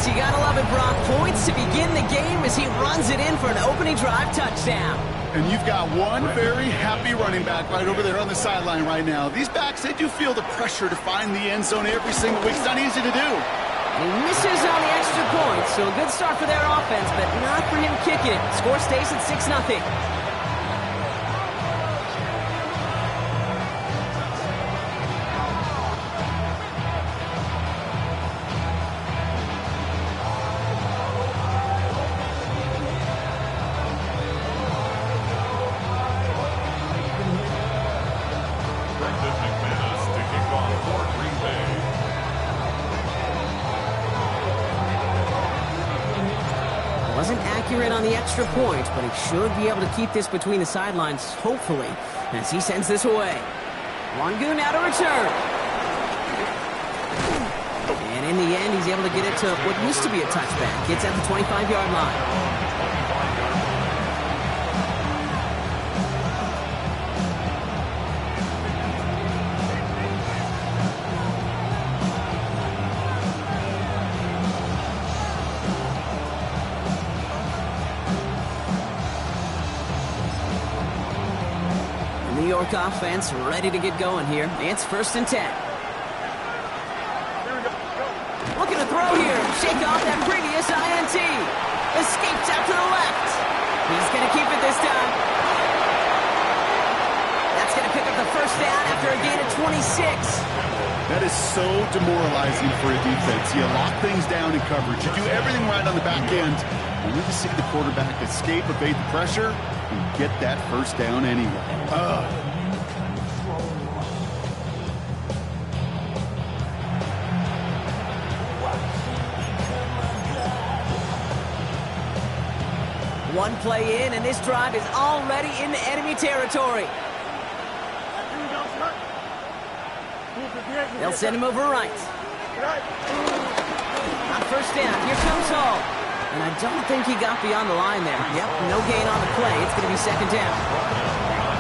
Yes, you gotta love it, Brock. Points to begin the game as he runs it in for an opening drive touchdown. And you've got one very happy running back right over there on the sideline right now. These backs, they do feel the pressure to find the end zone every single week. It's not easy to do. He misses on the extra point, so a good start for their offense, but not for him kicking it. Score stays at 6-0. Wasn't accurate on the extra point, but he should be able to keep this between the sidelines, hopefully, as he sends this away. Wangu now to return. And in the end, he's able to get it to what used to be a touchback. It's at the 25-yard line. New York offense ready to get going here. It's 1st and 10. Looking to throw here. Shake off that previous INT. Escapes out to the left. He's going to keep it this time. That's going to pick up the 1st down after a gain of 26. That is so demoralizing for a defense. You lock things down in coverage. You do everything right on the back end. You need to see the quarterback escape, evade the pressure, and get that 1st down anyway. One play in, and this drive is already into enemy territory. They'll send him over right. On 1st down, here comes Hall. And I don't think he got beyond the line there. Yep, no gain on the play. It's going to be 2nd down.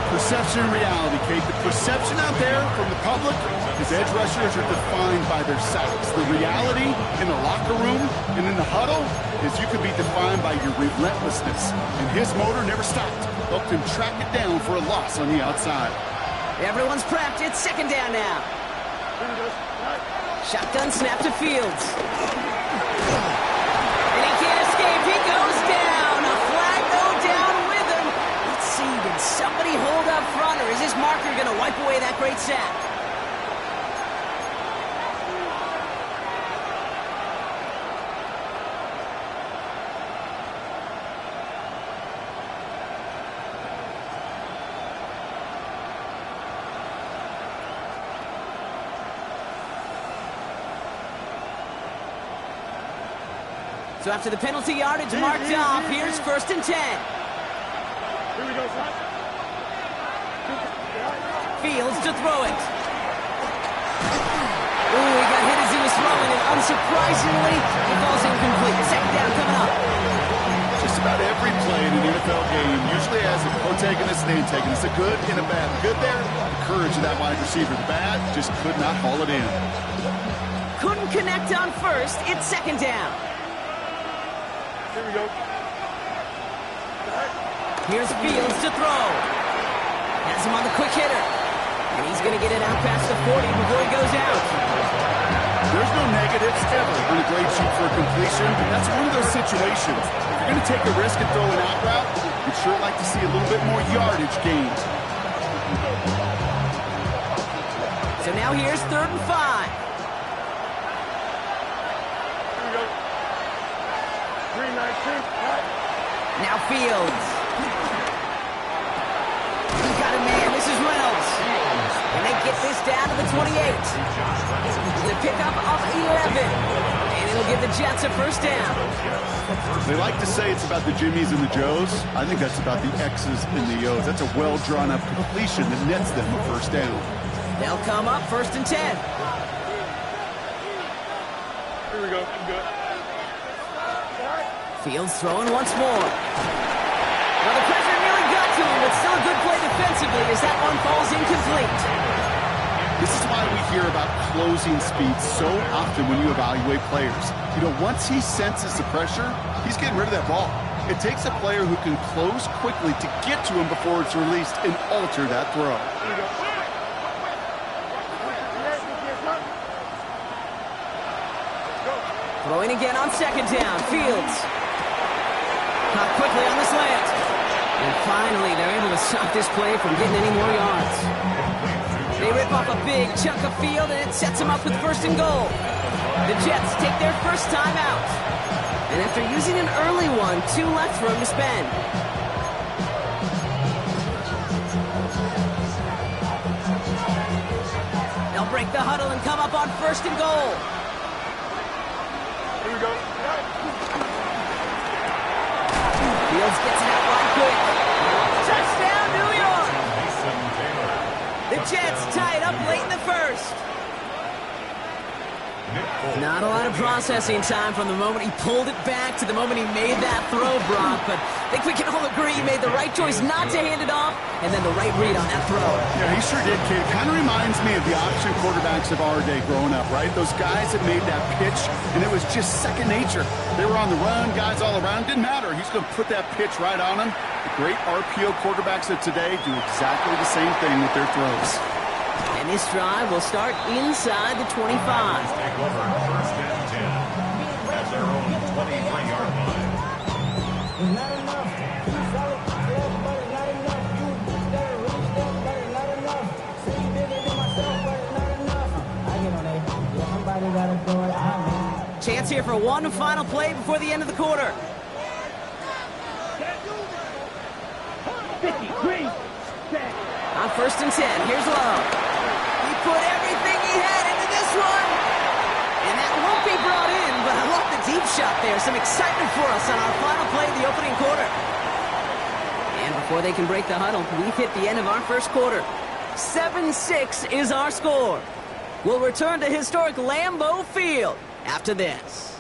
Perception and reality, Kate. The perception out there from the public is edge rushers are defined by their sacks. The reality in the locker room and in the huddle is you can be defined by your relentlessness. And his motor never stopped. Helped him track it down for a loss on the outside. Everyone's prepped. It's 2nd down now. Shotgun snap to Fields. And he can't escape. He goes down. A flag go down with him. Let's see, did somebody hold up front, or is this marker going to wipe away that great sack? So after the penalty yardage marked off, here's 1st and 10. Here we go, son. Fields to throw it. Ooh, he got hit as he was throwing it. Unsurprisingly, he falls incomplete. 2nd down coming up. Just about every play in an NFL game usually has a protagonist and antagonist. A good and a bad. Good there, the courage of that wide receiver. The bad, just could not haul it in. Couldn't connect on 1st. It's 2nd down. Here we go. Here's Fields to throw. Has him on the quick hitter. And he's going to get it out past the 40 before he goes out. There's no negatives ever on a great shoot for a completion, but that's one of those situations. If you're going to take a risk and throw an out route, you'd sure like to see a little bit more yardage gained. So now here's 3rd and 5. Now Fields. He's got a man. This is Reynolds. And they get this down to the 28. The pickup of 11. And it'll give the Jets a 1st down. They like to say it's about the Jimmies and the Joes. I think that's about the X's and the O's. That's a well-drawn-up completion that nets them a 1st down. They'll come up 1st and 10. Here we go. Good. Fields throwing once more. Well, the pressure nearly got to him, but still a good play defensively as that one falls incomplete. This is why we hear about closing speed so often when you evaluate players. You know, once he senses the pressure, he's getting rid of that ball. It takes a player who can close quickly to get to him before it's released and alter that throw. Throwing again on second down. Fields. Caught quickly on the slant. And finally, they're able to stop this play from getting any more yards. They rip off a big chunk of field, and it sets them up with 1st and goal. The Jets take their first time out. And after using an early one, 2 left for him to spend. They'll break the huddle and come up on 1st and goal. Here we go. Fields gets it out right quick. Touchdown, New York! The Jets tie it up late in the first. Not a lot of processing time from the moment he pulled it back to the moment he made that throw, Brock. But I think we can all agree he made the right choice not to hand it off, and then the right read on that throw. Yeah, he sure did, kid. Kind of reminds me of the option quarterbacks of our day growing up, right? Those guys that made that pitch, and it was just second nature. They were on the run, guys all around. Didn't matter. He's going to put that pitch right on them. The great RPO quarterbacks of today do exactly the same thing with their throws. And this drive will start inside the 25. Take over 1st and 10 at their own 23-yard line. It's not enough. You solid, but it's not enough. You better reach them, but it's not enough. See bigger than myself, but it's not enough. I get on it. Yeah, somebody gotta do it. I mean. Chance here for one final play before the end of the quarter. 53. On 1st and 10, here's Love. He put everything he had into this one. And that won't be brought in, but I love the deep shot there. Some excitement for us on our final play of the opening quarter. And before they can break the huddle, we've hit the end of our first quarter. 7-6 is our score. We'll return to historic Lambeau Field after this.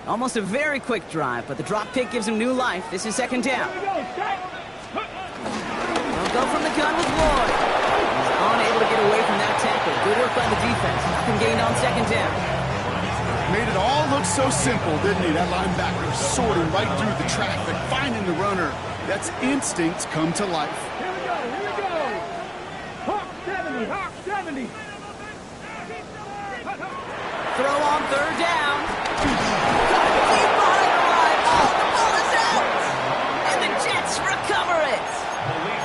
Almost a very quick drive, but the drop pick gives him new life. This is 2nd down. They'll go from the gun with Lloyd. He's unable to get away from that tackle. Good work by the defense. Nothing gained on 2nd down. Made it all look so simple, didn't he? That linebacker sorting right through the traffic, finding the runner. That's instincts come to life. Here we go, here we go. Hawk 70, Hawk 70. Throw on 3rd down. Got it deep behind the line. Oh, the ball is out. And the Jets recover it.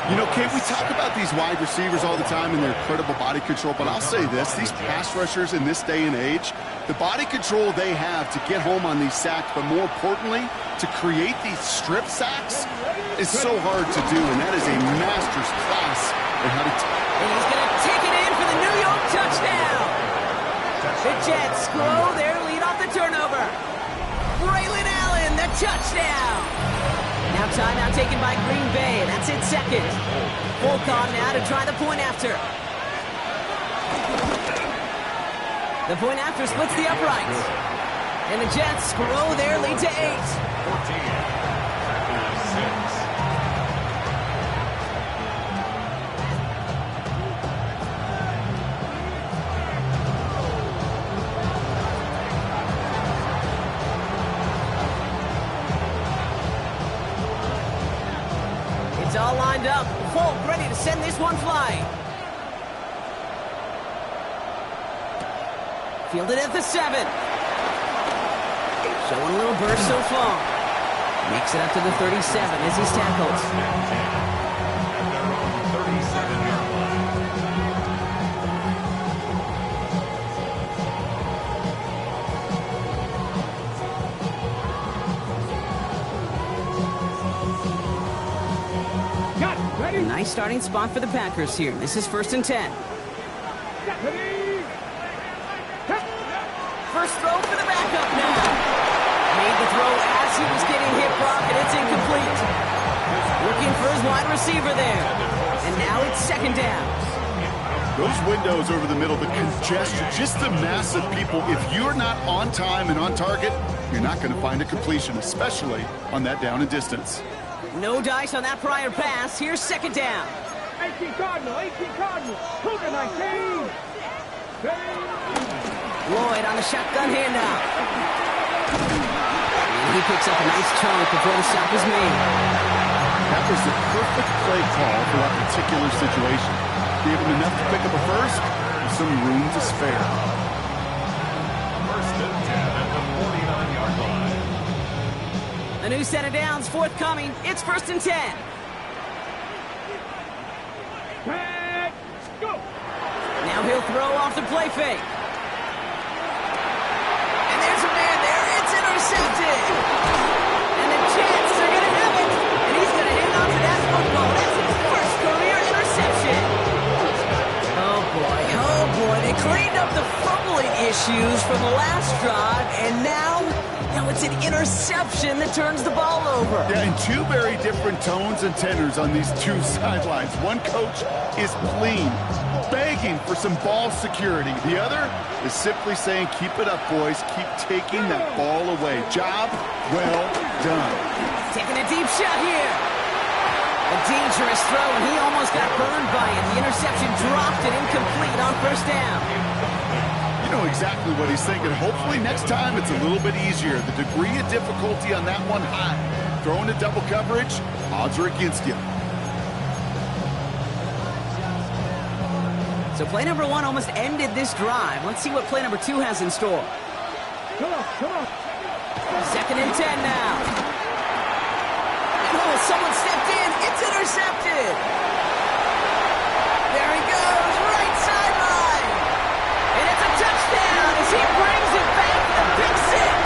You know, Kate, we talk about these wide receivers all the time and their incredible body control, but I'll say this, these pass rushers in this day and age, the body control they have to get home on these sacks, but more importantly, to create these strip sacks is so hard to do, and that is a master's class in how to... And he's going to take it in for the New York touchdown. The Jets grow their lead off the turnover. Braylon Allen, the touchdown. Now timeout taken by Green Bay. That's it, 2nd. Fulcon now to try the point after. The point after splits the uprights. And the Jets grow their lead to 8. 14. It's all lined up. Folk ready to send this one flying. Fielded at the 7. Showing a little burst so far. Makes it up to the 37 as he's tackled. A nice starting spot for the Packers here. This is 1st and 10. First throw for the backup now. Made the throw as he was getting hit, Brock, and it's incomplete. Looking for his wide receiver there. And now it's 2nd down. Those windows over the middle, the congestion, just the mass of people. If you're not on time and on target, you're not going to find a completion, especially on that down and distance. No dice on that prior pass. Here's second down. 18 Cardinal, 18 Cardinal. Cougar 19. Lloyd on the shotgun handoff. And he picks up a nice chunk before the stop is made. That was the perfect play call for that particular situation. Gave him enough to pick up a first with some room to spare. First and 10 at the 49-yard line. A new set of downs forthcoming. It's first and 10. Let's go. Now he'll throw off the play fake. And there's a man there. It's intercepted. And the Jets are going to have it. And he's going to hang on to that football. That's his first career interception. Oh, boy. Oh, boy. They cleaned up the fumbling issues from the last drive. And now it's an interception that turns the ball over. Yeah, and two very different tones and tenors on these two sidelines. One coach is pleading, begging for some ball security. The other is simply saying, keep it up, boys. Keep taking that ball away. Job well done. Taking a deep shot here. A dangerous throw, and he almost got burned by it. The interception dropped and incomplete on first down. You know exactly what he's thinking. Hopefully next time it's a little bit easier. The degree of difficulty on that one high. Throwing to double coverage, odds are against you. So play number 1 almost ended this drive. Let's see what play number 2 has in store. Come on, come on. Second and 10 now. Oh, someone stepped in. It's intercepted. There he goes, right sideline. And it's a touchdown as he brings it back to the Big Six.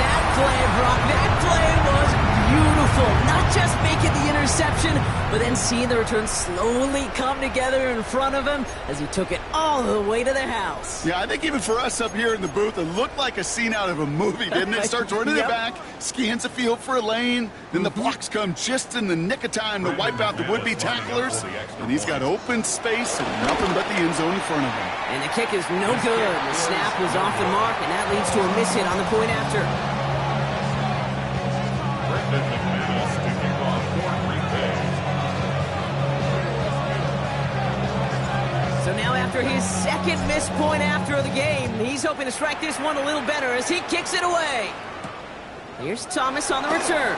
That play, Brock, that play was beautiful. Not just making the interception, but then seeing the return slowly come together in front of him as he took it all the way to the house. Yeah, I think even for us up here in the booth, it looked like a scene out of a movie, didn't it? Starts running it back, scans the field for a lane, then the blocks come just in the nick of time to wipe out the would-be tacklers, and he's got open space and nothing but the end zone in front of him. And the kick is no good. The snap was off the mark, and that leads to a miss hit on the point after. Brendan McManus to kick off for Green Bay. So now after his second missed point after of the game, he's hoping to strike this one a little better as he kicks it away. Here's Thomas on the return.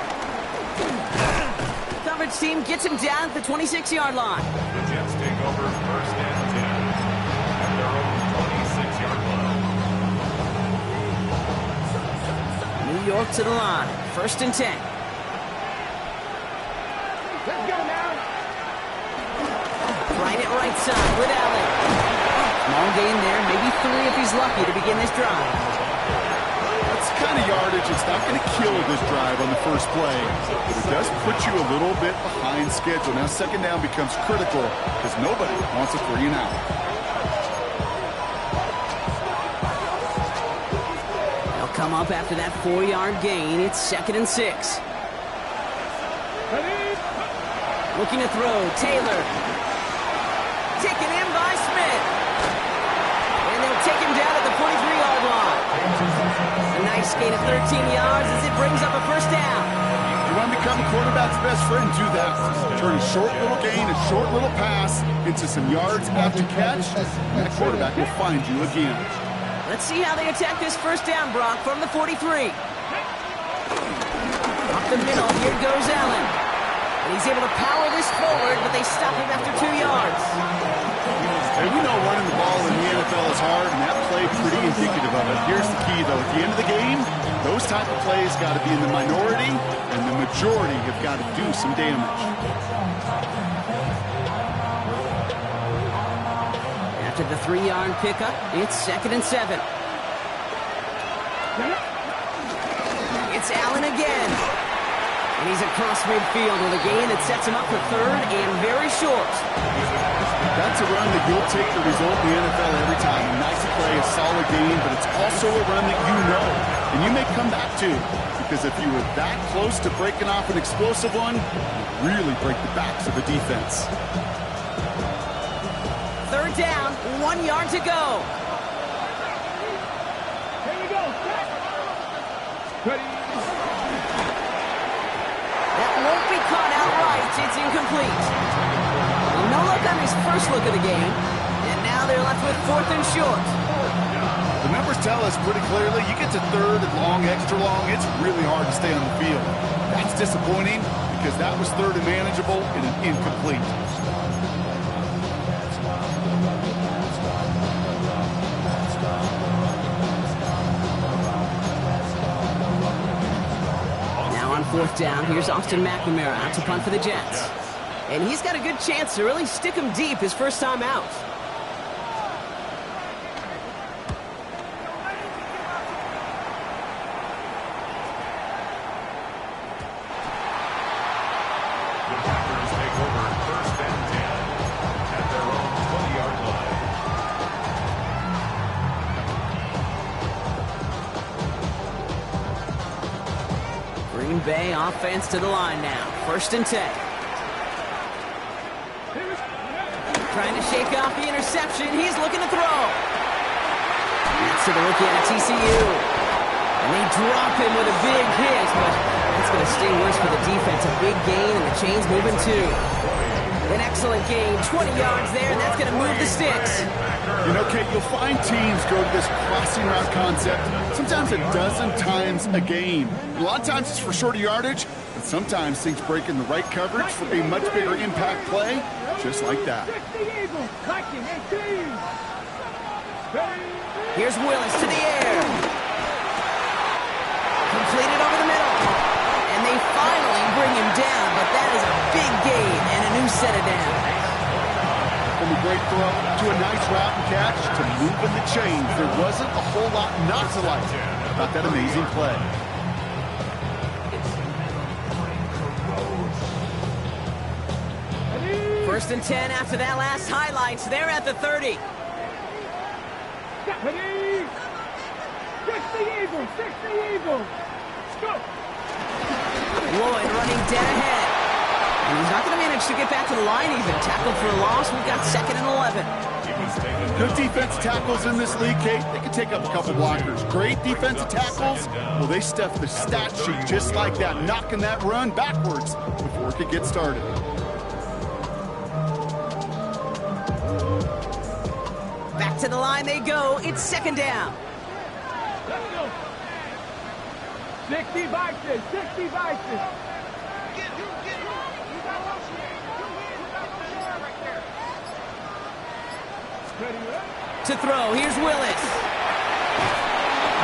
The coverage team gets him down at the 26-yard line. The Jets take over first and 10 at their own 26-yard line. New York to the line. First and 10. Let's go now. Right at right side with Allen. Small gain there, maybe 3 if he's lucky to begin this drive. That's the kind of yardage. It's not going to kill this drive on the first play, but it does put you a little bit behind schedule. Now second down becomes critical because nobody wants a 3 and out. They'll come up after that 4-yard gain. It's second and 6. Looking to throw, Taylor. Taken in by Smith. And they'll take him down at the 43-yard line. A nice gain of 13 yards as it brings up a first down. You want to become a quarterback's best friend, do that. Turn a short little gain, a short little pass into some yards after catch, and the quarterback will find you again. Let's see how they attack this first down, Brock, from the 43. Up the middle, here goes Allen. And he's able to power this forward, but they stop him after 2 yards. And we know running the ball in the NFL is hard, and that play pretty indicative of it. Here's the key, though. At the end of the game, those type of plays got to be in the minority, and the majority have got to do some damage. After the 3-yard pickup, it's second and 7. It's Allen again. And he's across midfield with a gain that sets him up for third and very short. That's a run that you'll take the result in the NFL every time. A nice play, a solid game, but it's also a run that you know. And you may come back to, because if you were that close to breaking off an explosive one, you really break the backs of the defense. Third down, 1 yard to go. Here we go. Ready. That won't be caught outright. It's incomplete. Well, no luck on his first look of the game. And now they're left with 4th and short. The numbers tell us pretty clearly, you get to 3rd and long, extra long, it's really hard to stay on the field. That's disappointing because that was 3rd and manageable and an incomplete. Now on 4th down, here's Austin McNamara out to punt for the Jets. And he's got a good chance to really stick him deep his first time out. Green Bay offense to the line now. 1st and 10. Trying to shake off the interception. He's looking to throw. That's to the rookie out of TCU. And they drop him with a big hit, but it's going to sting worse for the defense. A big gain, and the chain's moving too. An excellent gain. 20 yards there, and that's going to move the sticks. You know, Kate, you'll find teams go to this crossing route concept sometimes a dozen times a game. A lot of times it's for shorter yardage, but sometimes things break in the right coverage for a much bigger impact play, just like that. Here's Willis to the air. Completed over the middle. And they finally bring him down, but that is a big gain and a new set of downs. From a great throw to a nice route and catch to moving the chains. There wasn't a whole lot not to like about that amazing play. First and 10 after that last highlights. They're at the 30. Ready. 60 Eagles. 60 Eagles. Go. Lloyd running dead ahead. And he's not going to manage to get back to the line even. Tackled for a loss. We've got 2nd and 11. Good defensive tackles in this league, Kate. They can take up a couple blockers. Great defensive tackles. Well, they stuff the stat sheet just like that, knocking that run backwards before it could get started. Back to the line they go. It's 2nd down. Let's go. 60 Vikings. 60 Vikings. To throw, here's Willis.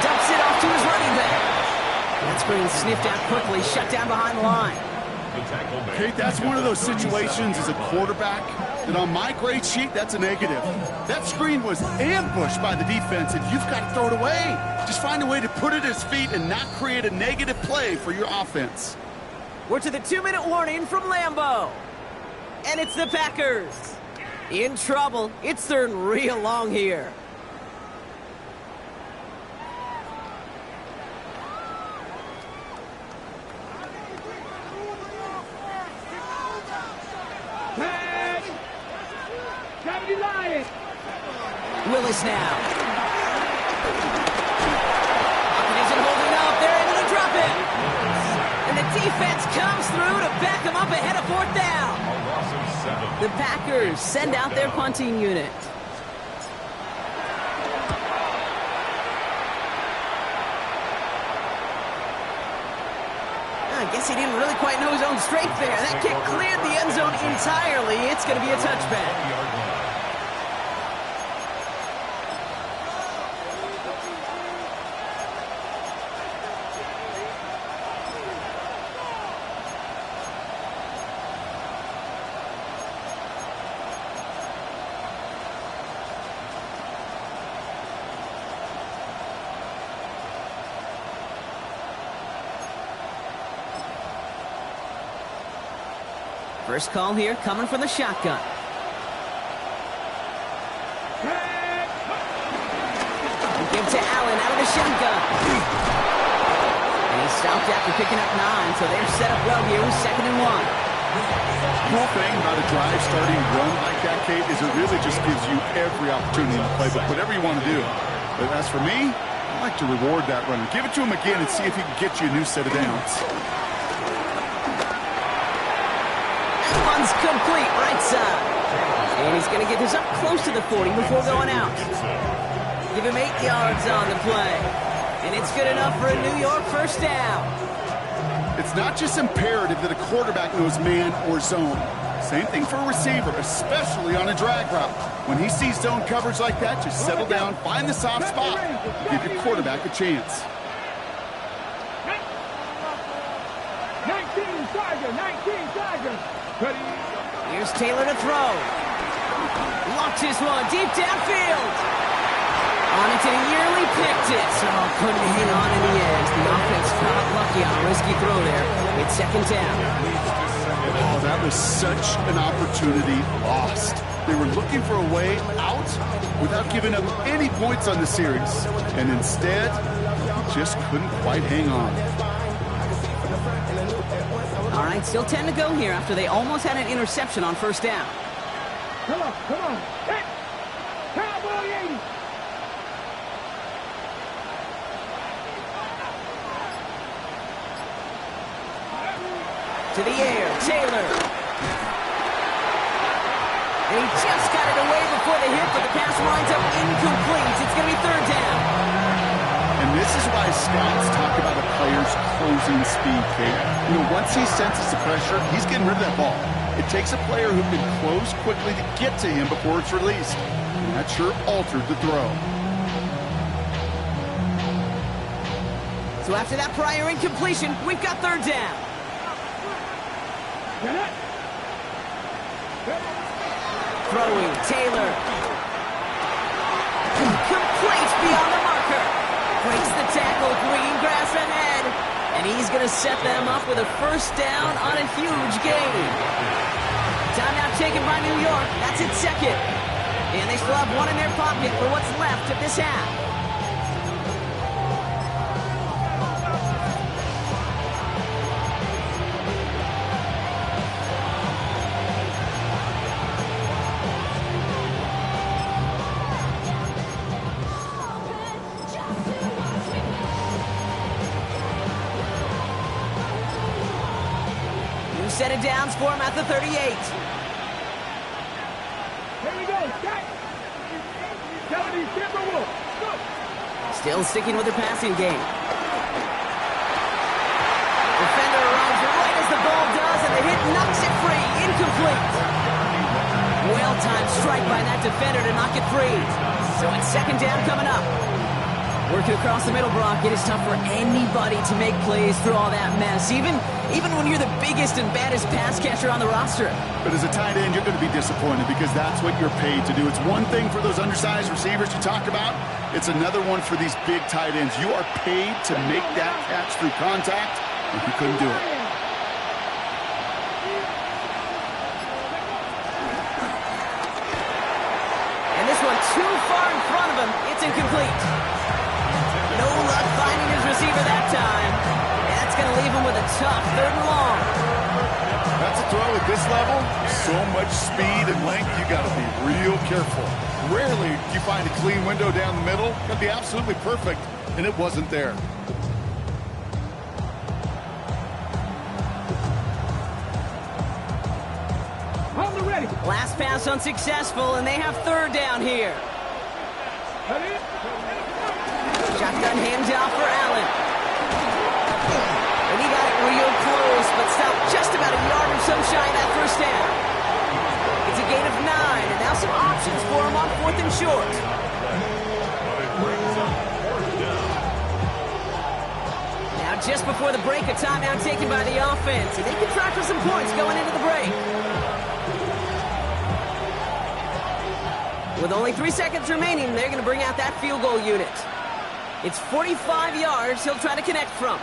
Dumps it off to his running back. That screen sniffed out quickly, shut down behind the line. Kate, that's one of those situations as a quarterback that on my grade sheet, that's a negative. That screen was ambushed by the defense, and you've got to throw it away. Just find a way to put it at his feet and not create a negative play for your offense. We're to the 2-minute warning from Lambeau. And it's the Packers. In trouble. It's 3rd and real long here. Willis now. It isn't holding up. They're able to drop it. And the defense comes through to back them up ahead of 4th down. The Packers send out their punting unit. I guess he didn't really quite know his own strength there. That kick cleared the end zone entirely. It's going to be a touchback. First call here coming from the shotgun. Give to Allen out of the shotgun. And he stopped after picking up 9, so they're set up well here with 2nd and 1. Cool thing about a drive starting run like that, Kate, is it really just gives you every opportunity to play with whatever you want to do. But as for me, I like to reward that runner. Give it to him again and see if he can get you a new set of downs. That one's complete, right side. And he's going to get this up close to the 40 before going out. Give him 8 yards on the play. And it's good enough for a New York first down. It's not just imperative that a quarterback knows man or zone. Same thing for a receiver, especially on a drag route. When he sees zone coverage like that, just settle down, find the soft spot, give your quarterback a chance. 19 Tiger. Here's Taylor to throw. Locked his one deep downfield. On it to the yearly, picked it. So couldn't hang on in the end. The offense got lucky on a risky throw there. It's second down. Oh, that was such an opportunity lost. They were looking for a way out without giving up any points on the series. And instead, just couldn't quite hang on. All right, still 10 to go here after they almost had an interception on first down. Come on. Hit. Cowboy 80. To the air, Taylor. And he just got it away before the hit, but the pass winds up incomplete. It's going to be third down. And this is why scouts talk about a player's closing speed, Kate. You know, once he senses the pressure, he's getting rid of that ball. It takes a player who can close quickly to get to him before it's released. And that sure altered the throw. So after that prior incompletion, we've got third down. Throwing, Taylor. Complete beyond the marker. Breaks the tackle, green grass ahead. And he's going to set them up with a first down on a huge gain. Timeout taken by New York. That's its second. And they still have one in their pocket for what's left of this half. Set of downs for him at the 38. Here we go. Still sticking with the passing game. Defender arrives right as the ball does, and the hit knocks it free. Incomplete. Well-timed strike by that defender to knock it free. So it's second down coming up. Working across the middle, Brock. It is tough for anybody to make plays through all that mess, even when you're the biggest and baddest pass catcher on the roster. But as a tight end, you're going to be disappointed because that's what you're paid to do. It's one thing for those undersized receivers you talked about. It's another one for these big tight ends. You are paid to make that catch through contact, and you couldn't do it. And this one too far in front of him. It's incomplete. No luck finding his receiver that time. That's going to leave him with a tough third and long. That's a throw at this level. So much speed and length, you got to be real careful. Rarely do you find a clean window down the middle. Got to be absolutely perfect, and it wasn't there. Hold it ready. Last pass unsuccessful, and they have third down here. Shotgun handoff for Allen. And he got it real close, but stopped just about a yard or so shy of that first down. It's a gain of 9, and now some options for him on fourth and short. Now just before the break, a timeout taken by the offense, and they can try for some points going into the break. With only 3 seconds remaining, they're going to bring out that field goal unit. It's 45 yards he'll try to connect from.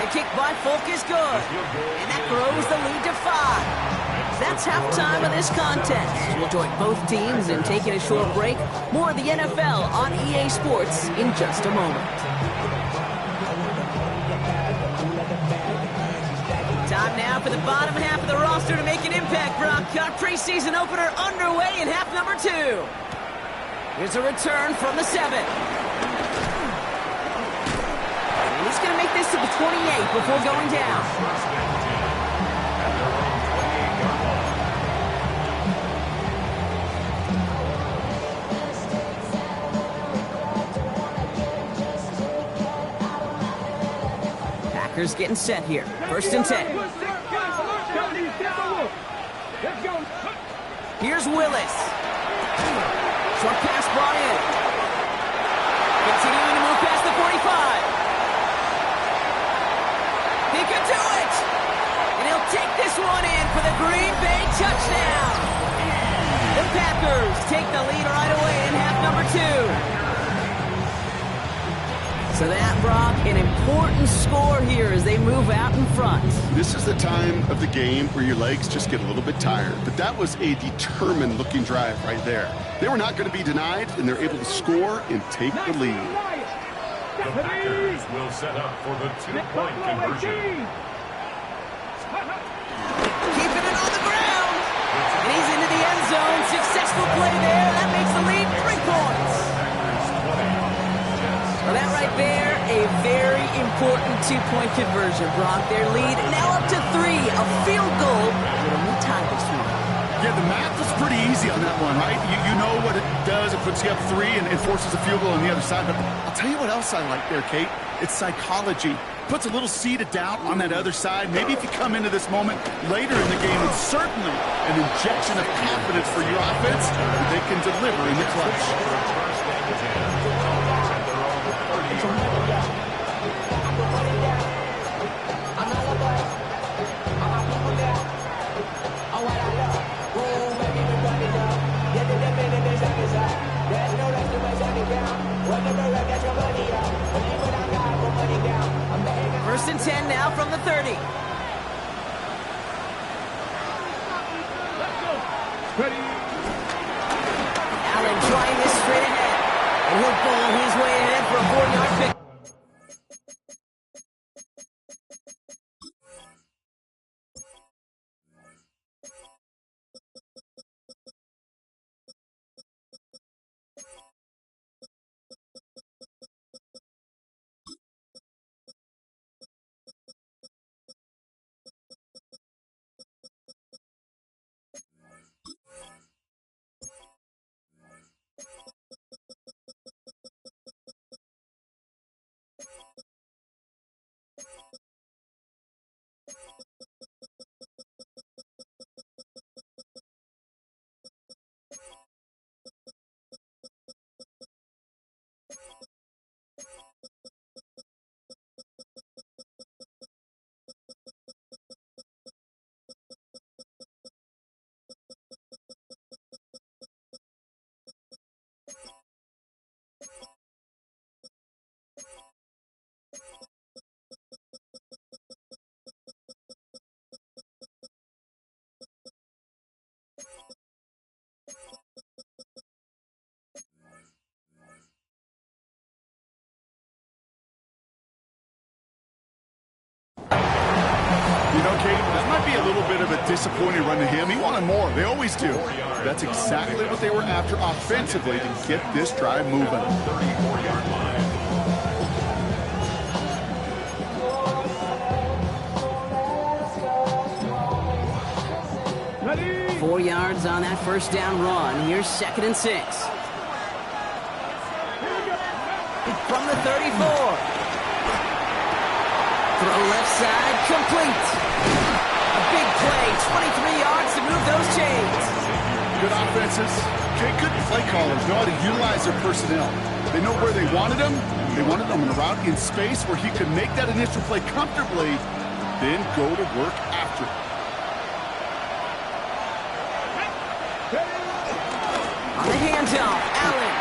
The kick by Folk is good. And that grows the lead to 5. That's halftime of this contest. We'll join both teams in taking a short break. More of the NFL on EA Sports in just a moment. Time now for the bottom half of the roster to make an impact, Brock. Our preseason opener underway in half number 2. Here's a return from the 7. before going down. First and 10 at their own 28-yard line. Packers getting set here. First and 10. Here's Willis. Short pass brought in. Continuing to move past the 45. He could do it! And he'll take this one in for the Green Bay touchdown. The Packers take the lead right away in half number 2. So that, Brock, an important score here as they move out in front. This is the time of the game where your legs just get a little bit tired. But that was a determined-looking drive right there. They were not going to be denied, and they're able to score and take the lead. The Packers will set up for the two-point conversion. Keeping it on the ground. And he's into the end zone. Successful play there. That makes the lead 3 points. Well, that right there, a very important two-point conversion, Brock. Their lead now up to 3. A field goal would only tie this one. Yeah, the math is pretty easy on that one, right? You know what it does. It puts you up 3 and it forces a field goal on the other side. But I'll tell you what else I like there, Kate. It's psychology. Puts a little seed of doubt on that other side. Maybe if you come into this moment later in the game, it's certainly an injection of confidence for your offense that they can deliver in the clutch. First and 10 now from the 30. Allen trying this straight ahead. And he'll ball his way ahead for a 4-yard pick. Okay, that might be a little bit of a disappointing run to him. He wanted more. They always do. That's exactly what they were after offensively to get this drive moving. 34-yard line. 4 yards on that first down run. Here's 2nd and 6. From the 34. Throw left side, complete. A big play, 23 yards to move those chains. Good offenses. Okay, good play callers know how to utilize their personnel. They know where they wanted him. They wanted him in a route in space where he could make that initial play comfortably, then go to work after it. On the handoff, Allen.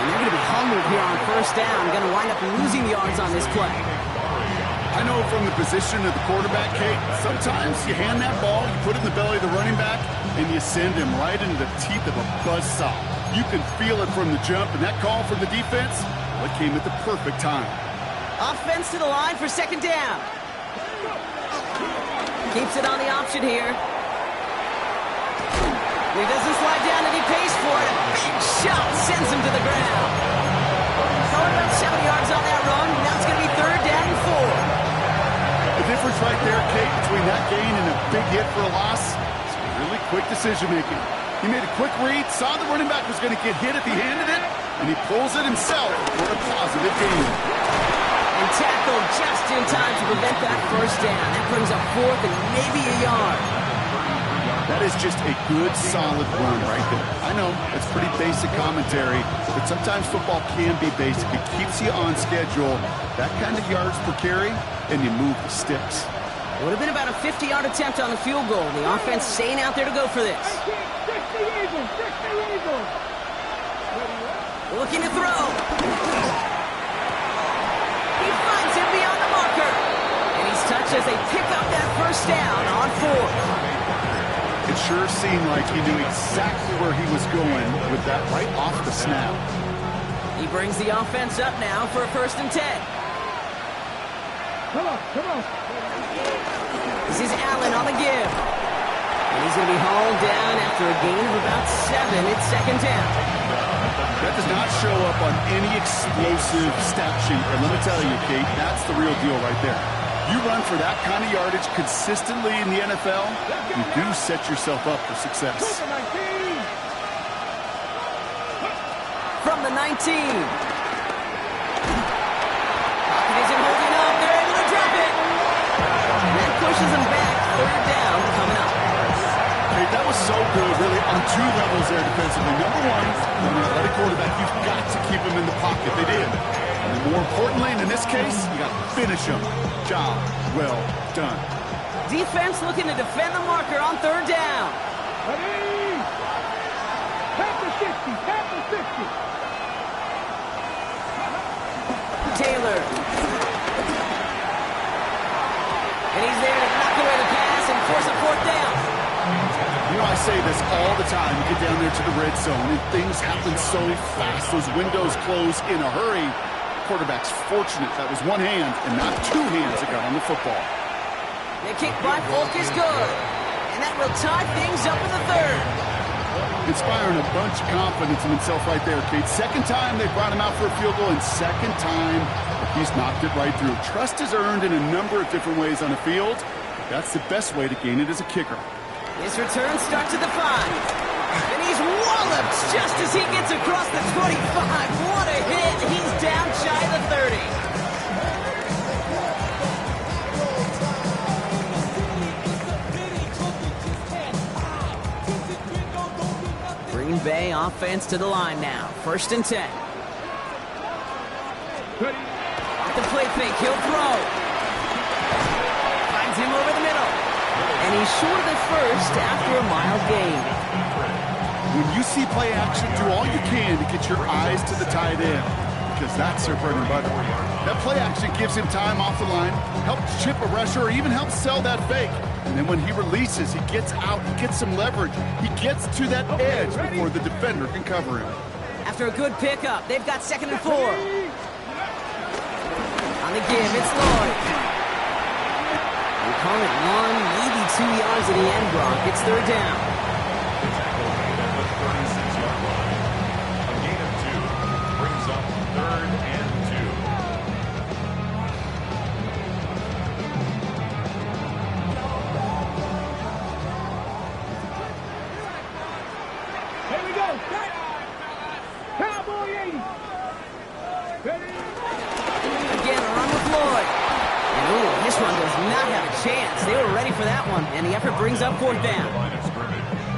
And they're going to be humbled here on first down. Going to wind up losing yards on this play. I know from the position of the quarterback, Kate, sometimes you hand that ball, you put it in the belly of the running back, and you send him right into the teeth of a buzzsaw. You can feel it from the jump, and that call from the defense, well, it came at the perfect time. Offense to the line for 2nd down. Keeps it on the option here. He doesn't slide down and he pays for it. A big shot sends him to the ground. Going about 7 yards on that run. Now it's going to be 3rd down and 4. big hit for a loss. It's really quick decision-making. He made a quick read, saw the running back was going to get hit if he handed it, and he pulls it himself for a positive gain. And tackled just in time to prevent that first down. That brings up 4th and maybe a yard. That is just a good, solid run right there. I know, it's pretty basic commentary, but sometimes football can be basic. It keeps you on schedule, that kind of yards per carry, and you move the sticks. It would have been about a 50-yard attempt on the field goal. The offense staying out there to go for this. 60 Eagles, 60 Eagles. Looking to throw. He finds him beyond the marker. And he's touched as they pick up that first down on 4th. It sure seemed like he knew exactly where he was going with that right off the snap. He brings the offense up now for a 1st and 10. Come on, come on. This is Allen on the give. And he's going to be hauled down after a gain of about 7. It's 2nd down. That does not show up on any explosive stat sheet. And let me tell you, Kate, that's the real deal right there. You run for that kind of yardage consistently in the NFL, you do set yourself up for success. From the 19. Pocket isn't holding up. They're able to drop it. And that pushes them back. 3rd down coming up. Hey, that was so good, really, on 2 levels there defensively. Number 1, when you're an athletic quarterback, you've got to keep him in the pocket. They did. And more importantly, and in this case, you got to finish him. Job well done. Defense looking to defend the marker on 3rd down. Ready? Tap the 60, tap the 60. Taylor. And he's there to knock away the pass and force a 4th down. You know, I say this all the time. You get down there to the red zone, and things happen so fast. Those windows close in a hurry. Quarterback's fortunate that was 1 hand and not 2 hands that got on the football. The kick by Folk is good. And that will tie things up in the 3rd. Inspiring a bunch of confidence in himself right there, Kate. 2nd time they brought him out for a field goal, and 2nd time he's knocked it right through. Trust is earned in a number of different ways on the field. That's the best way to gain it as a kicker. His return starts at the 5. And he's walloped just as he gets across the 25. What a hit. He's down shy of the 30. Green Bay offense to the line now. 1st and 10. Off the play fake, he'll throw. Finds him over the middle. And he's short of the 1st after a mild gain. When you see play action, do all you can to get your eyes to the tight end, because that's their bread and butter. That play action gives him time off the line, helps chip a rusher, or even helps sell that fake. And then when he releases, he gets out, he gets some leverage. He gets to that edge before the defender can cover him. After a good pickup, they've got 2nd and 4. On the give, it's Lloyd. We call it 1, maybe 2 yards at the end, Brock. It's 3rd down. And the effort brings up 4th down.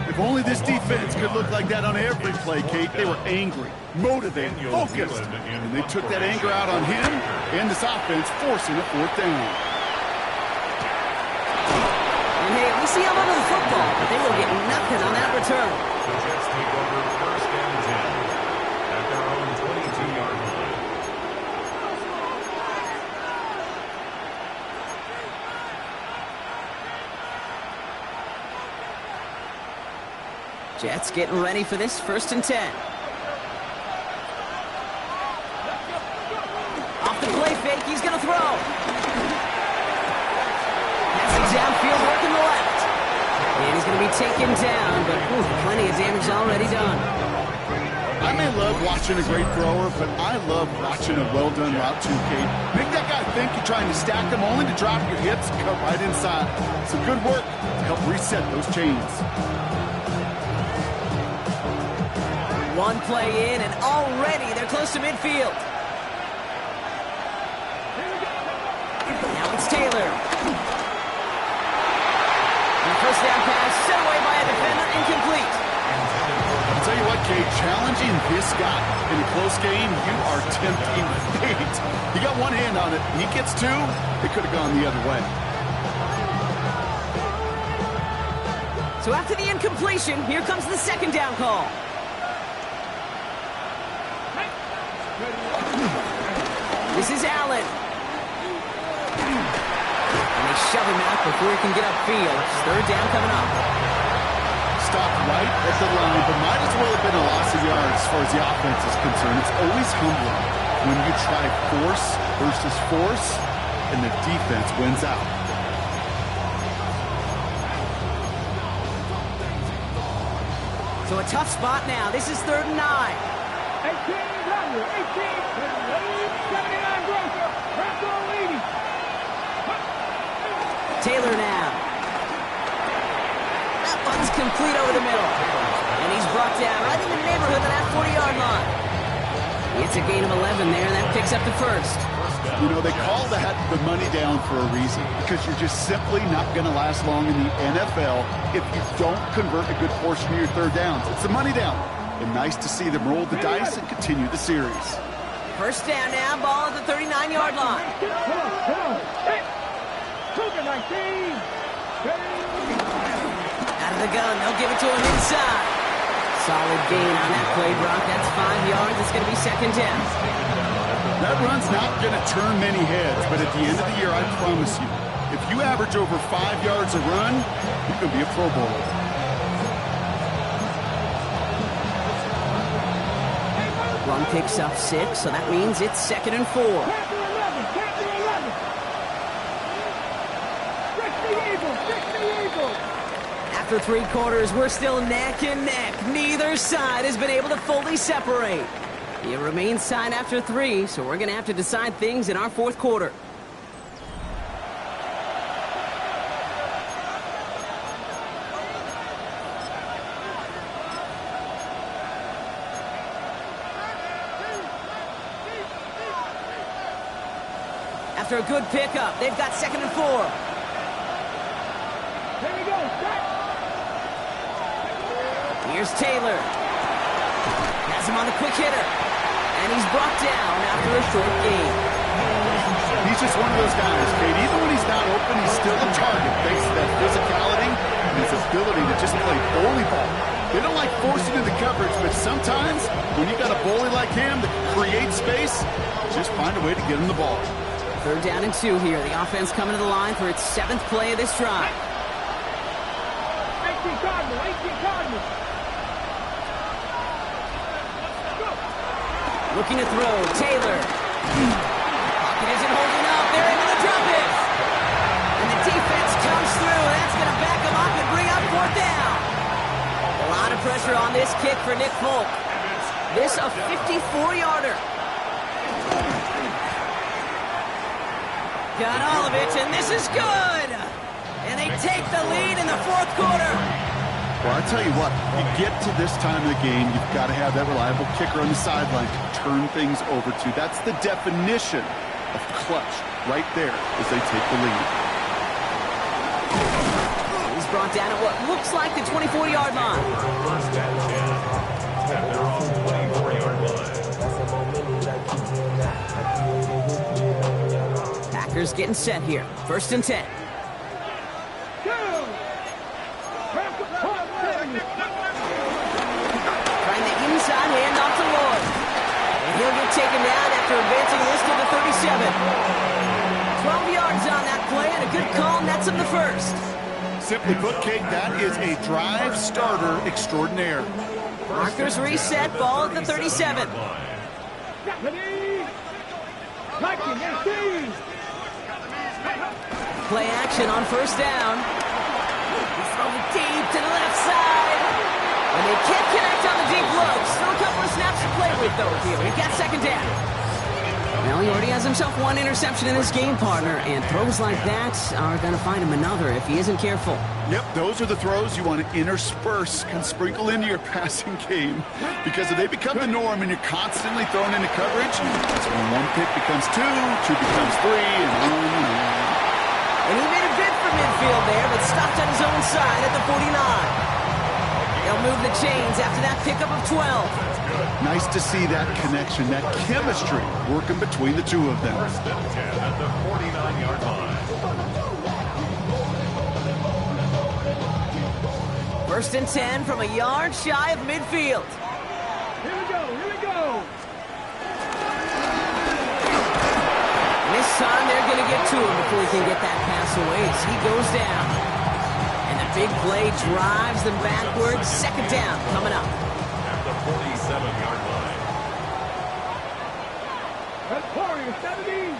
If only this defense could look like that on every play, Kate. They were angry, motivated, focused. And they took that anger out on him and this offense, forcing a 4th down. And hey, we see a lot of the football, but they will get nothing on that return. The Jets take over 1st and 10 at their own 22-yard line. Jets getting ready for this 1st and 10. Off the play fake, he's going to throw. Passing downfield, working the left. And he's going to be taken down, but plenty of damage already done. I may love watching a great thrower, but I love watching a well-done route too, Kate. Make that guy think you're trying to stack him only to drop your hips and cut right inside. Some good work to help reset those chains. One play in, and already they're close to midfield. Now it's Taylor. And the first down pass set away by a defender, incomplete. I'll tell you what, Kate, challenging this guy in a close game, you are tempting fate. He got one hand on it. He gets two. It could have gone the other way. So after the incompletion, here comes the second down call. This is Allen. And they shove him out before he can get upfield. Third down coming up. Stopped right at the line, but might as well have been a loss of yards as far as the offense is concerned. It's always humbling when you try force versus force, and the defense wins out. So a tough spot now. This is 3rd and 9. 18, 79 Grocer, Bronco leading. Taylor now. That one's complete over the middle. And he's brought down right in the neighborhood of that 40-yard line. It's a gain of 11 there, and that picks up the first. You know, they call that the money down for a reason, because you're just simply not going to last long in the NFL if you don't convert a good portion of your third downs. It's the money down. And nice to see them roll the dice and continue the series. First down now, ball at the 39-yard line. Out of the gun, they'll give it to him inside. Solid gain on that play, Brock. That's 5 yards. It's going to be second down. That run's not going to turn many heads, but at the end of the year, I promise you, if you average over 5 yards a run, you're going to be a Pro Bowler. Run picks up 6, so that means it's 2nd and 4. After 3 quarters, we're still neck and neck. Neither side has been able to fully separate. It remains tied after 3, so we're going to have to decide things in our 4th quarter. After a good pickup, they've got 2nd and 4. Here we go, set. Here's Taylor. Has him on the quick hitter. And he's brought down after a short gain. He's just one of those guys, Kate. Even when he's not open, he's still a target thanks to that physicality and his ability to just play bully ball. They don't like forcing into coverage, but sometimes when you got a bully like him that can create space, just find a way to get him the ball. 3rd down and 2 here. The offense coming to the line for its 7th play of this drive. 18 Cardinals, 18 Cardinals. Looking to throw, Taylor. Pocket isn't holding up. They're into the drop it. And the defense comes through. That's going to back them up and bring up 4th down. A lot of pressure on this kick for Nick Folk. This a 54-yarder. Got all of it, and this is good. And they take the lead in the 4th quarter. Well, I tell you what, you get to this time of the game, you've got to have that reliable kicker on the sideline to turn things over to. That's the definition of clutch right there as they take the lead. He's brought down at what looks like the 24-yard line. First and 10. At their own 24-yard line. Packers getting set here. 1st and 10. Trying the inside handoff to Lloyd. And he'll get taken down after advancing this to the 37. 12 yards on that play, and a good call nets him the first. Simply put, Kate, that is a drive starter extraordinaire. Markers reset, ball at the 37. Play action on 1st down. He's throwing deep to the left side. And they can't connect on the deep look. Still a couple of snaps to play with, though, here. We've got second down. Well, he already has himself one interception in his game, partner, and throws like that are going to find him another if he isn't careful. Yep, those are the throws you want to intersperse and sprinkle into your passing game, because if they become the norm and you're constantly thrown into coverage, that's when one pick becomes two becomes three, and on and on. And he made a bid for midfield there, but stopped on his own side at the 49. They'll move the chains after that pickup of 12. Nice to see that connection, that chemistry working between the two of them. First and 10 at the 49-yard line. First and 10 from a yard shy of midfield. Here we go, here we go. And this time they're going to get to him before he can get that pass away as he goes down. And the big play drives them backwards. Second down coming up. At the 47-yard line. That's Warrior 70.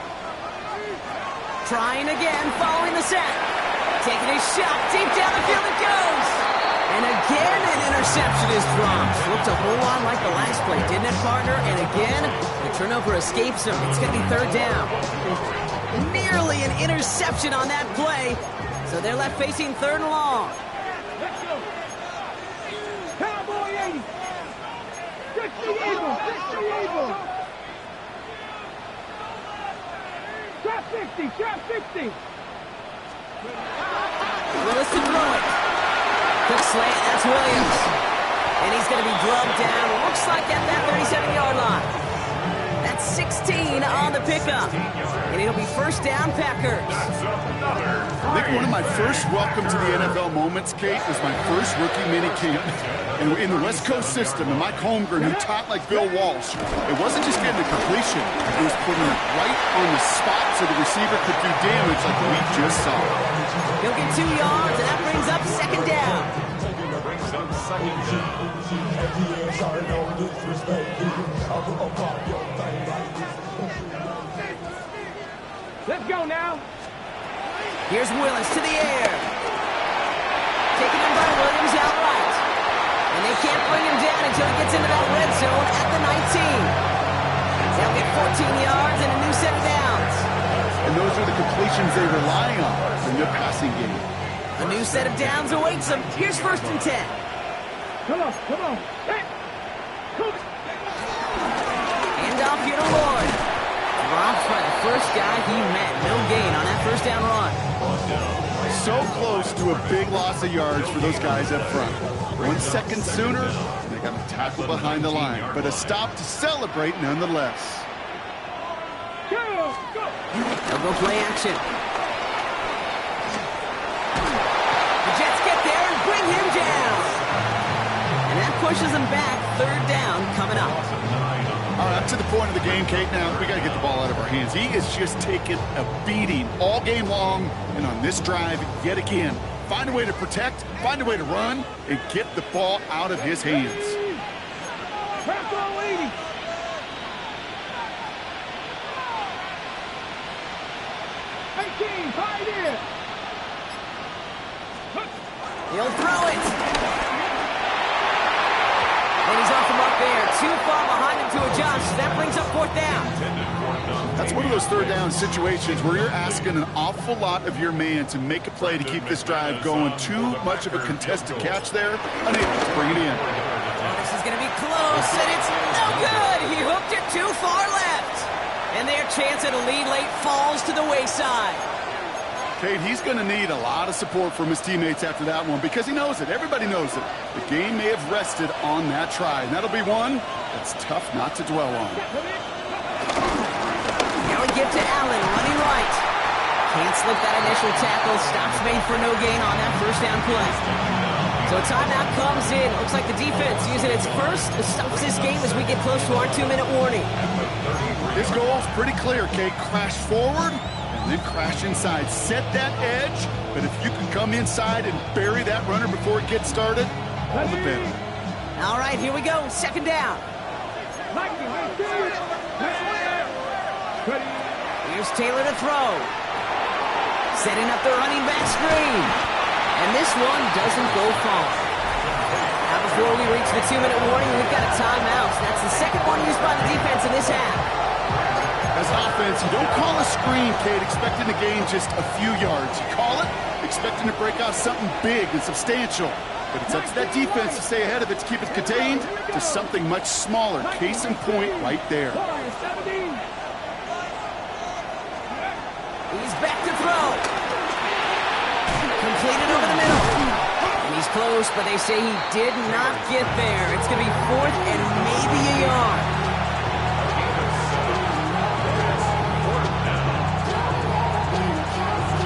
Trying again, following the set. Taking a shot, deep down the field it goes. And again, an interception is dropped. Looked a whole lot like the last play, didn't it, partner? And again, the turnover escapes him. It's going to be third down. Nearly an interception on that play. So they're left facing third and long. Let's go. Cowboy 80. 60 Eagle, 60 Eagle. Trap 60, trap 60. Willis to throw it. Quick slant, that's Williams. And he's going to be gloved down. Looks like at that 37-yard line. That's 16 on the pickup. And it'll be first down, Packers. I think one of my first welcome to the NFL moments, Kate, was my first rookie minicamp. And in the West Coast system, and Mike Holmgren, who taught like Bill Walsh, it wasn't just getting the completion, it was putting it right on the spot so the receiver could do damage like we just saw. He'll get 2 yards, and that brings up second down. Brings up second down. Let's go now. Here's Willis to the air. Taken in by Williams outright. And they can't bring him down until he gets into that red zone at the 19. They'll get 14 yards and a new set of downs. And those are the completions they rely on in their passing game. A new set of downs awaits them. Here's first and 10. Come on, come on. Hey. Come. Hand off here to Lord. Dropped by the first guy he met. No gain on that first down run. So close to a big loss of yards for those guys up front. 1 second sooner, they got a tackle behind the line. But a stop to celebrate nonetheless. Go, go. They'll go play action. The Jets get there and bring him down. And that pushes them back. Third down coming up. All right, up to the point of the game, Kate. Now, we got to get the ball out of our hands. He is just taking a beating all game long. And on this drive, yet again, find a way to protect, find a way to run, and get the ball out of his hands. Purple 80. Right in. He'll throw it. And he's off the mark there. Too far behind him to adjust. That brings up fourth down. That's one of those third down situations where you're asking an awful lot of your man to make a play to keep this drive going. Too much of a contested catch there. Unable to bring it in. This is going to be close, and it's no good. He hooked it too far left. And their chance at a lead late falls to the wayside. Kate, he's going to need a lot of support from his teammates after that one because he knows it. Everybody knows it. The game may have rested on that try, and that'll be one that's tough not to dwell on. Now we give to Allen, running right. Can't slip that initial tackle. Stops made for no gain on that first down play. So timeout comes in. Looks like the defense using its first stops this game as we get close to our 2-minute warning. His goal is pretty clear, Kate. Crash forward and then crash inside. Set that edge, but if you can come inside and bury that runner before it gets started, all the better. All right, here we go. Second down. Here's Taylor to throw. Setting up the running back screen. And this one doesn't go far. Now the before we reach the 2-minute warning, we've got a timeout. That's the second one used by the defense in this half. As offense, you don't call a screen, Kate, expecting to gain just a few yards. You call it expecting to break out something big and substantial. But it's up to that defense to stay ahead of it, to keep it contained to something much smaller. Case in point right there. He's back to throw. Completed over the middle. And he's close, but they say he did not get there. It's going to be 4th and maybe a yard.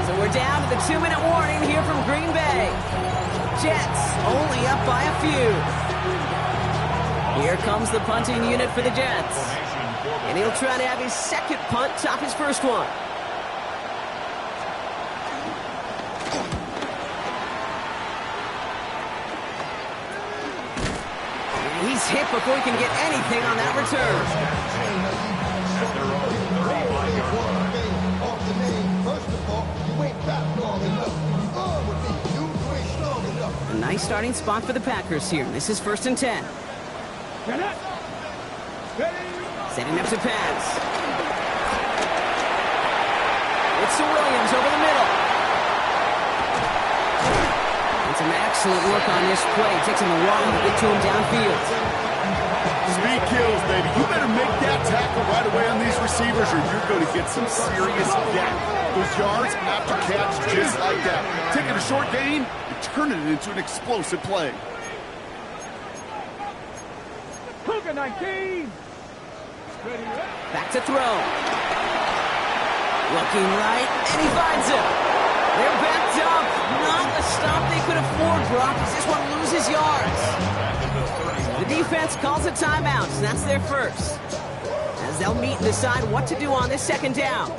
So we're down to the 2-minute warning here from Green Bay. Jets only up by a few. Here comes the punting unit for the Jets. And he'll try to have his second punt top his first one. And he's hit before he can get anything on that return. A nice starting spot for the Packers here. This is 1st and 10. Setting up to pass. It's to Williams over the middle. And some excellent work on this play. It takes him a while to get to him downfield. Speed kills, baby. You better make that tackle right away on these receivers or you're going to get some serious gap. Those yards after catch just like that. Taking a short gain and turning it into an explosive play. 19. Back to throw. Looking right, and he finds him. They're backed up. Not a stop they could afford, Brock, as this one loses yards. The defense calls a timeout, and that's their first. As they'll meet and decide what to do on this 2nd down.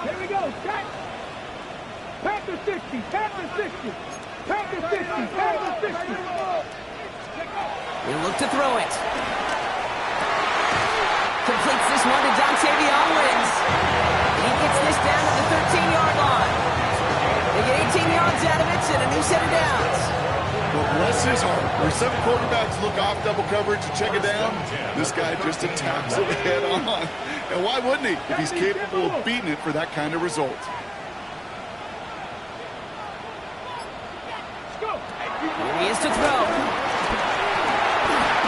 Here we go, shot. Packers 60, Packers 60. Packers 60, Packers 60. He'll look to throw it. Completes this one to Dontavion Wicks. He gets this down to the 13-yard line. They get 18 yards out of it and a new set of downs. Well, bless his heart. Where some quarterbacks look off double coverage and check it down, this guy just attacks it head on. And why wouldn't he if he's capable of beating it for that kind of result? Here he is to throw.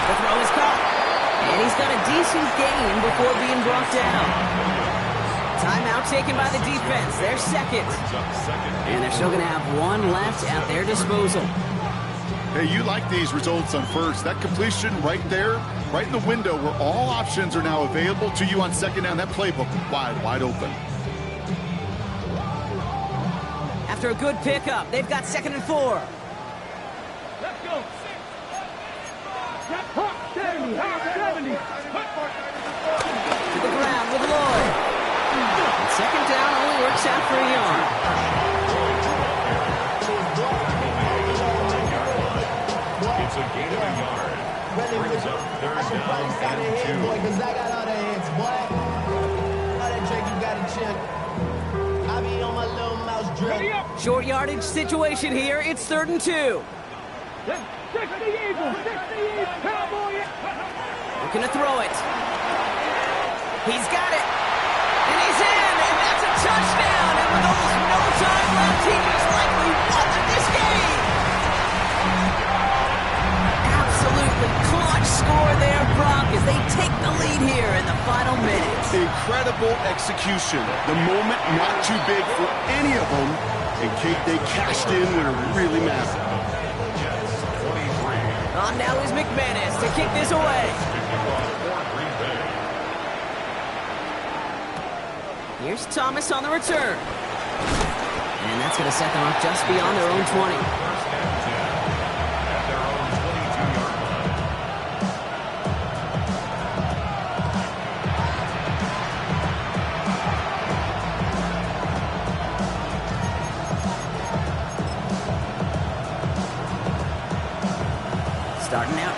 The throw is caught. And he's got a decent gain before being brought down. Timeout taken by the defense. They're second. And they're still going to have one left at their disposal. Hey, you like these results on first. That completion right there, right in the window where all options are now available to you on 2nd down. That playbook wide open. After a good pickup, they've got 2nd and 4. Let's go. 70, 70. To the ground with Lloyd. And 2nd down only works out for a yard. It's a gain of a yard. Brings up 3rd down and 2. Because I got all the hits, boy. All that trick you got to check. I be on my little mouse drill. Short yardage situation here. It's 3rd and 2. 60 Eagles, 60 Eagles, Cowboy. Looking to throw it. He's got it. And he's in. And that's a touchdown. And with almost no time left, he has likely won this game. Absolutely clutch score there, Brock, as they take the lead here in the final minutes. Incredible execution. The moment not too big for any of them. And Kate, they cashed in when it really mattered. On now is McManus to kick this away. Here's Thomas on the return. And that's going to set them up just beyond their own 20.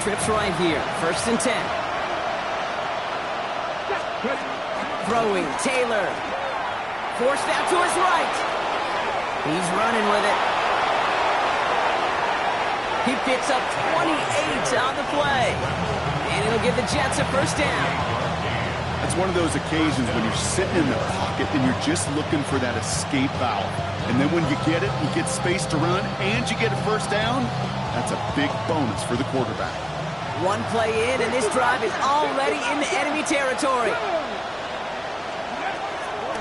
trips right here. 1st and 10. Throwing, Taylor. Forced out to his right. He's running with it. He picks up 28 on the play. And it'll give the Jets a 1st down. It's one of those occasions when you're sitting in the pocket and you're just looking for that escape valve. And then when you get it, you get space to run, and you get a 1st down, that's a big bonus for the quarterback. One play in, and this drive is already in the enemy territory.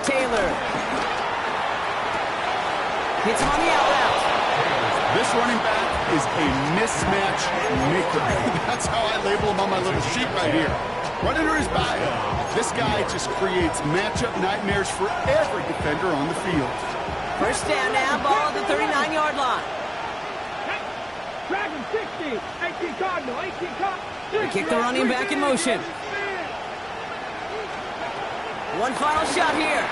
Taylor. Hits him on the out route. This running back is a mismatch maker. That's how I label him on my little sheet right here. Right under his bio, this guy just creates matchup nightmares for every defender on the field. 1st down now, ball at the 39-yard line. Dragon 60, 18 Cardinal, 18 Cardinal. They kick the running back in motion. One final shot here.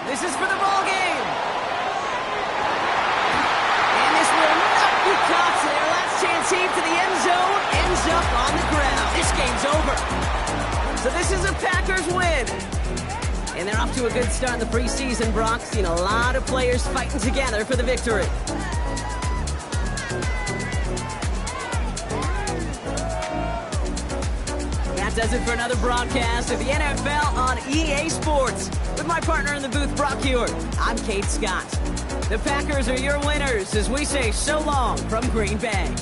This is for the ball game. And this will not be caught. Their last chance heave to the end zone ends up on the ground. This game's over. So this is a Packers win. And they're off to a good start in the preseason, Brock. Seen a lot of players fighting together for the victory. That does it for another broadcast of the NFL on EA Sports. With my partner in the booth, Brock Hewitt, I'm Kate Scott. The Packers are your winners as we say so long from Green Bay.